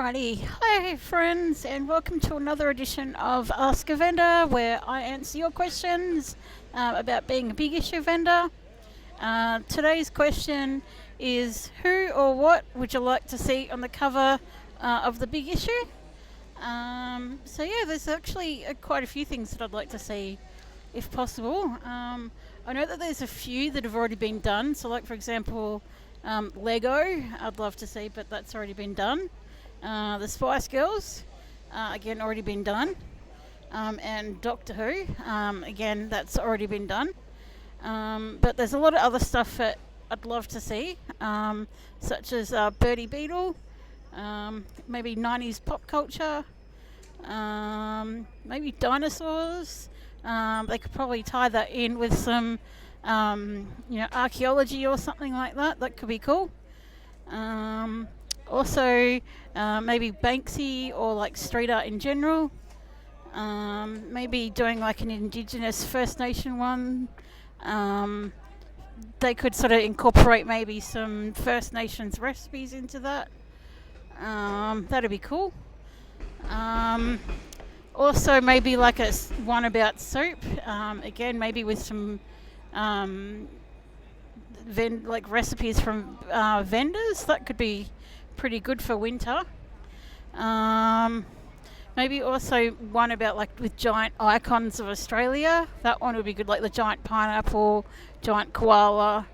Alrighty, hi friends, and welcome to another edition of Ask a Vendor, where I answer your questions about being a big issue vendor. Today's question is, who or what would you like to see on the cover of the big issue? There's actually quite a few things that I'd like to see, if possible. I know that there's a few that have already been done, so like for example, Lego, I'd love to see, but that's already been done. The Spice Girls, again, already been done. And Doctor Who, again, that's already been done. But there's a lot of other stuff that I'd love to see, such as Birdie Beetle, maybe 90s pop culture, maybe dinosaurs. They could probably tie that in with some, archaeology or something like that. That could be cool. Also, maybe Banksy or like street art in general. Maybe doing like an Indigenous First Nation one. They could sort of incorporate maybe some First Nations recipes into that. That'd be cool. Also, maybe like one about soap. Again, maybe with some recipes from vendors. That could be pretty good for winter. Maybe also one about like with giant icons of Australia. That one would be good, like the giant pineapple, giant koala.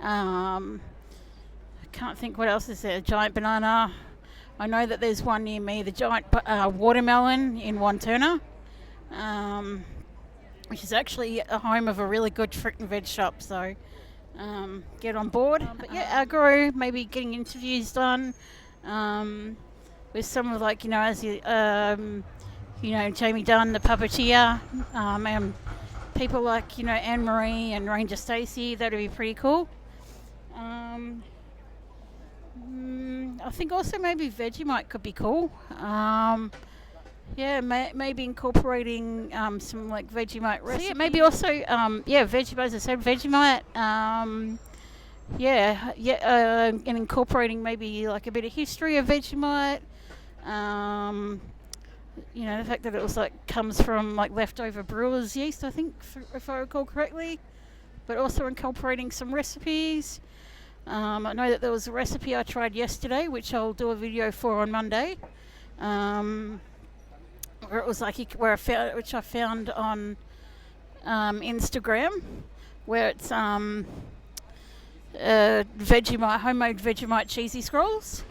I can't think what else is there. Giant banana. I know that there's one near me, the giant watermelon in Wanturna, which is actually a home of a really good fruit and veg shop. So get on board. Agro, maybe getting interviews done with some of like, Jamie Dunn, the puppeteer, and people like, Anne-Marie and Ranger Stacey. That'd be pretty cool. I think also maybe Vegemite could be cool. Maybe incorporating some like Vegemite recipes. So, maybe also Vegemite, as I said, Vegemite. And incorporating maybe like a bit of history of Vegemite. The fact that it was like comes from like leftover brewer's yeast, I think, if I recall correctly. But also incorporating some recipes. I know that there was a recipe I tried yesterday, which I'll do a video for on Monday. Where it was like which I found on Instagram, where it's Vegemite, homemade Vegemite cheesy scrolls.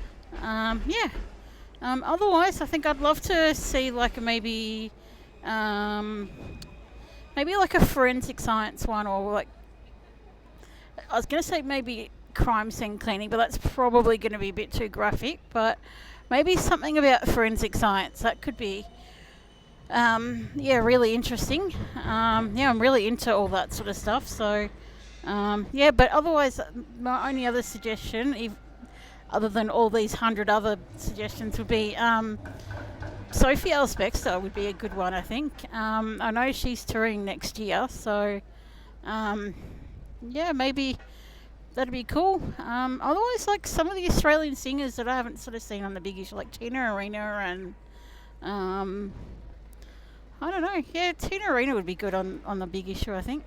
Otherwise, I think I'd love to see like maybe like a forensic science one, or like I was going to say maybe crime scene cleaning, but that's probably going to be a bit too graphic. But maybe something about forensic science, that could be really interesting. I'm really into all that sort of stuff. So but otherwise, my only other suggestion, other than all these 100 other suggestions, would be Sophie Elspexter would be a good one, I think. I know she's touring next year, so maybe that'd be cool. Otherwise, like some of the Australian singers that I haven't sort of seen on the big issue, like Tina Arena and I don't know. Yeah, Tina Arena would be good on the big issue, I think.